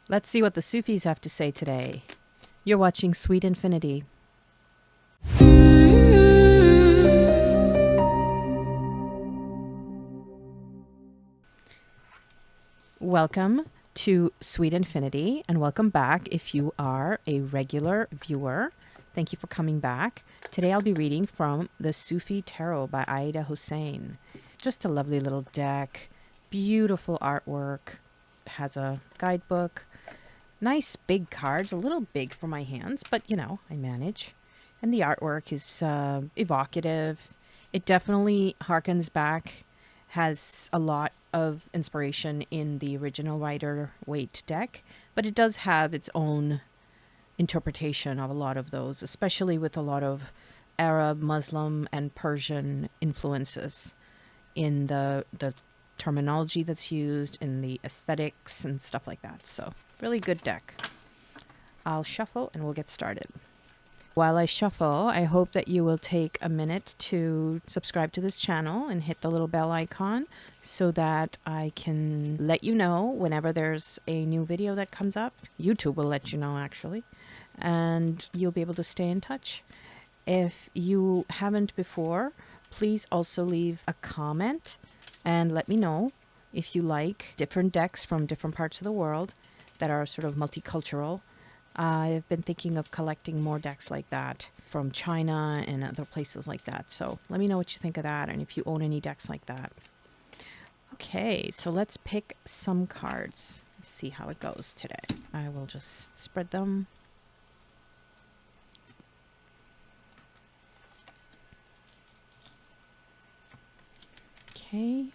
Let's see what the Sufis have to say today. You're watching Sweet Infinity. Welcome to Sweet Infinity, and welcome back if you are a regular viewer. Thank you for coming back. Today I'll be reading from the Sufi Tarot by Aida Hussein. Just a lovely little deck, beautiful artwork, has a guidebook, nice big cards, a little big for my hands, but you know, I manage. And the artwork is evocative. It definitely harkens back, has a lot of inspiration in the original Rider-Waite deck, but it does have its own interpretation of a lot of those, especially with a lot of Arab, Muslim, and Persian influences in the terminology that's used, in the aesthetics and stuff like that. So really good deck. I'll shuffle and we'll get started. While I shuffle, I hope that you will take a minute to subscribe to this channel and hit the little bell icon so that I can let you know whenever there's a new video that comes up. YouTube will let you know, actually, and you'll be able to stay in touch. If you haven't before, please also leave a comment and let me know if you like different decks from different parts of the world that are sort of multicultural. I've been thinking of collecting more decks like that from China and other places like that. So let me know what you think of that and if you own any decks like that. Okay, so let's pick some cards. Let's see how it goes today. I will just spread them. Okay.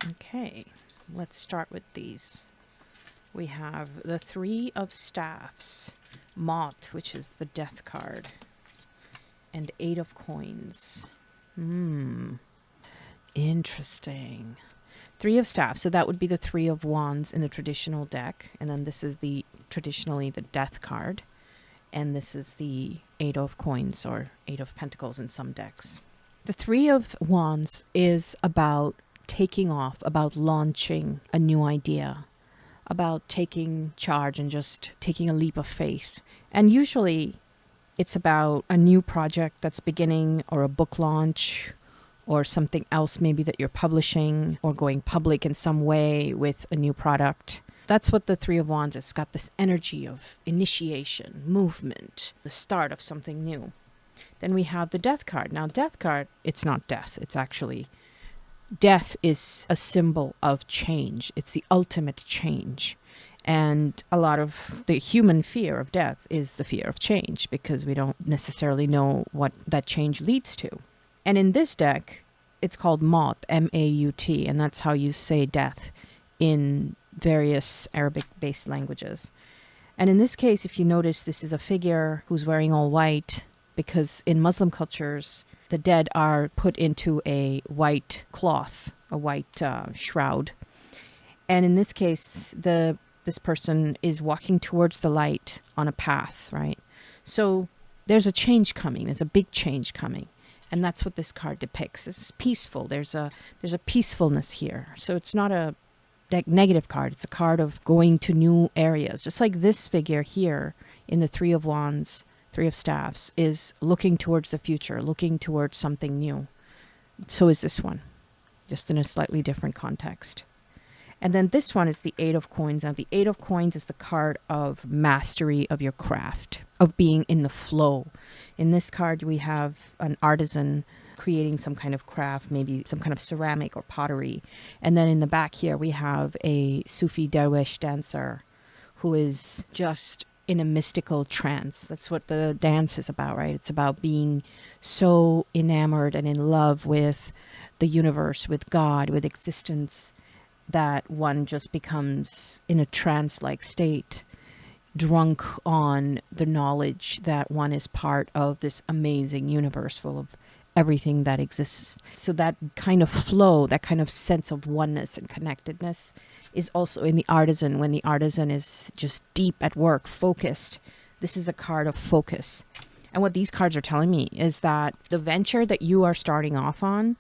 Okay, let's start with these. We have the Three of Staffs, Mott, which is the Death card, and Eight of Coins. Interesting. Three of Staffs, so that would be the Three of Wands in the traditional deck, and then this is traditionally the Death card, and this is the Eight of Coins or Eight of Pentacles in some decks. The Three of Wands is about taking off, about launching a new idea, about taking charge and just taking a leap of faith. And usually it's about a new project that's beginning, or a book launch, or something else maybe that you're publishing, or going public in some way with a new product. That's what the Three of Wands is. It's got this energy of initiation, movement, the start of something new. Then we have the Death card. Now, Death card, it's not death. It's actually, death is a symbol of change. It's the ultimate change. And a lot of the human fear of death is the fear of change, because we don't necessarily know what that change leads to. And in this deck, it's called Maut, M-A-U-T, and that's how you say death in various Arabic-based languages. And in this case, if you notice, this is a figure who's wearing all white, because in Muslim cultures, the dead are put into a white cloth, a white shroud. And in this case, this person is walking towards the light on a path, right? So there's a change coming. There's a big change coming. And that's what this card depicts. It's peaceful. There's a peacefulness here. So it's not a negative card. It's a card of going to new areas. Just like this figure here in the Three of Wands, Three of Staffs, is looking towards the future, looking towards something new. So is this one, just in a slightly different context. And then this one is the Eight of Coins. Now, the Eight of Coins is the card of mastery of your craft, of being in the flow. In this card, we have an artisan creating some kind of craft, maybe some kind of ceramic or pottery. And then in the back here, we have a Sufi dervish dancer who is just in a mystical trance. That's what the dance is about, right? It's about being so enamored and in love with the universe, with God, with existence, that one just becomes in a trance-like state, drunk on the knowledge that one is part of this amazing universe full of everything that exists. So that kind of flow, that kind of sense of oneness and connectedness is also in the artisan. When the artisan is just deep at work, focused, this is a card of focus. And what these cards are telling me is that the venture that you are starting off on,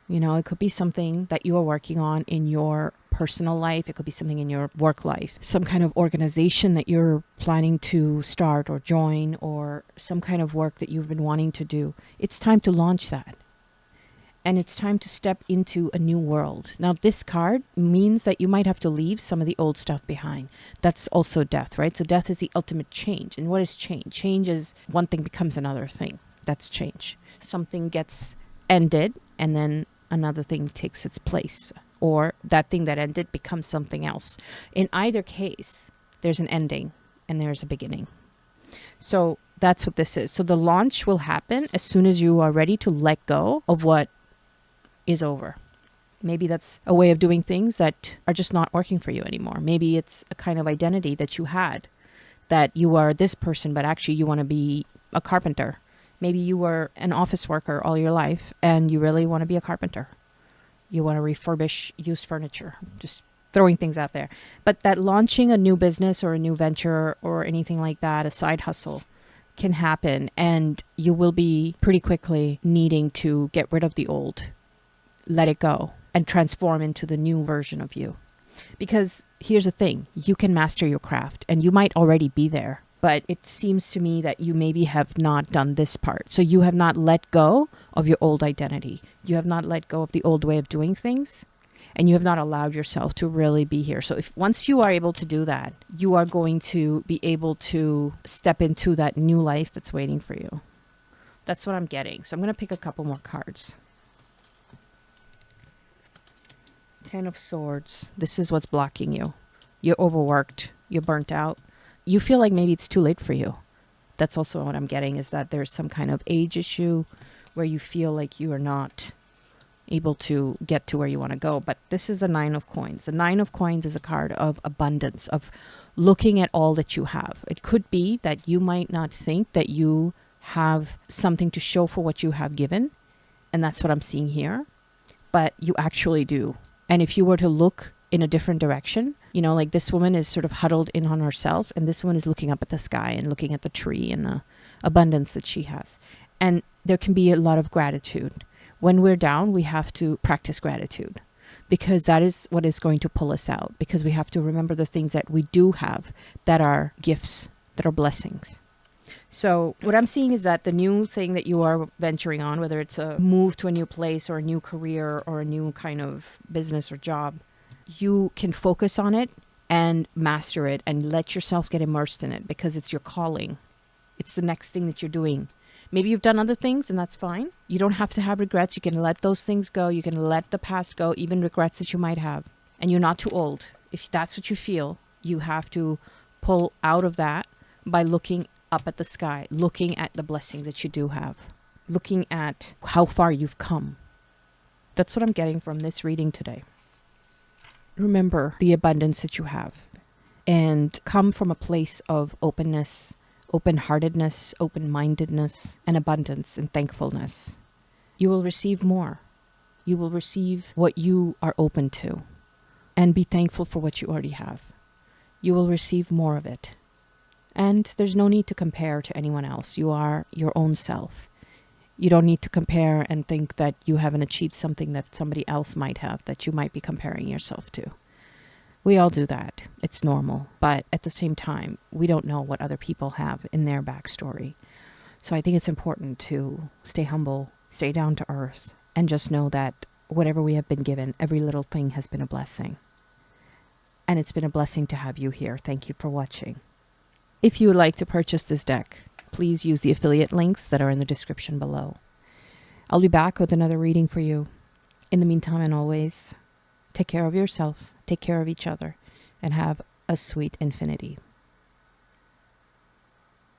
You know, it could be something that you are working on in your personal life. It could be something in your work life, some kind of organization that you're planning to start or join, or some kind of work that you've been wanting to do. It's time to launch that. And it's time to step into a new world. Now, this card means that you might have to leave some of the old stuff behind. That's also death, right? So death is the ultimate change. And what is change? Change is one thing becomes another thing. That's change. Something gets ended and then another thing takes its place. Or that thing that ended becomes something else. In either case, there's an ending and there's a beginning. So that's what this is. So the launch will happen as soon as you are ready to let go of what is over. Maybe that's a way of doing things that are just not working for you anymore. Maybe it's a kind of identity that you had, that you are this person, but actually you want to be a carpenter. Maybe you were an office worker all your life and you really want to be a carpenter. You want to refurbish used furniture, just throwing things out there. But that launching a new business or a new venture or anything like that, a side hustle, can happen, and you will be pretty quickly needing to get rid of the old, let it go, and transform into the new version of you. Because here's the thing, you can master your craft and you might already be there, but it seems to me that you maybe have not done this part. So you have not let go of your old identity. You have not let go of the old way of doing things, and you have not allowed yourself to really be here. So if once you are able to do that, you are going to be able to step into that new life that's waiting for you. That's what I'm getting. So I'm going to pick a couple more cards. 10 of Swords. This is what's blocking you. You're overworked. You're burnt out. You feel like maybe it's too late for you. That's also what I'm getting, is that there's some kind of age issue where you feel like you are not able to get to where you want to go. But this is the Nine of Coins. The Nine of Coins is a card of abundance, of looking at all that you have. It could be that you might not think that you have something to show for what you have given, and that's what I'm seeing here, but you actually do. And if you were to look in a different direction, you know, like this woman is sort of huddled in on herself, and this one is looking up at the sky and looking at the tree and the abundance that she has. And there can be a lot of gratitude. When we're down, we have to practice gratitude, because that is what is going to pull us out, because we have to remember the things that we do have that are gifts, that are blessings. So what I'm seeing is that the new thing that you are venturing on, whether it's a move to a new place or a new career or a new kind of business or job, you can focus on it and master it and let yourself get immersed in it, because it's your calling. It's the next thing that you're doing. Maybe you've done other things, and that's fine. You don't have to have regrets. You can let those things go. You can let the past go, even regrets that you might have. And you're not too old. If that's what you feel, you have to pull out of that by looking up at the sky, looking at the blessings that you do have, looking at how far you've come. That's what I'm getting from this reading today. Remember the abundance that you have, and come from a place of openness, open-heartedness, open-mindedness, and abundance and thankfulness. You will receive more. You will receive what you are open to, and be thankful for what you already have. You will receive more of it. And there's no need to compare to anyone else. You are your own self. You don't need to compare and think that you haven't achieved something that somebody else might have, that you might be comparing yourself to. We all do that. It's normal. But at the same time, we don't know what other people have in their backstory. So I think it's important to stay humble, stay down to earth, and just know that whatever we have been given, every little thing has been a blessing. And it's been a blessing to have you here. Thank you for watching. If you would like to purchase this deck, please use the affiliate links that are in the description below. I'll be back with another reading for you. In the meantime, and always, take care of yourself, take care of each other, and have a sweet infinity.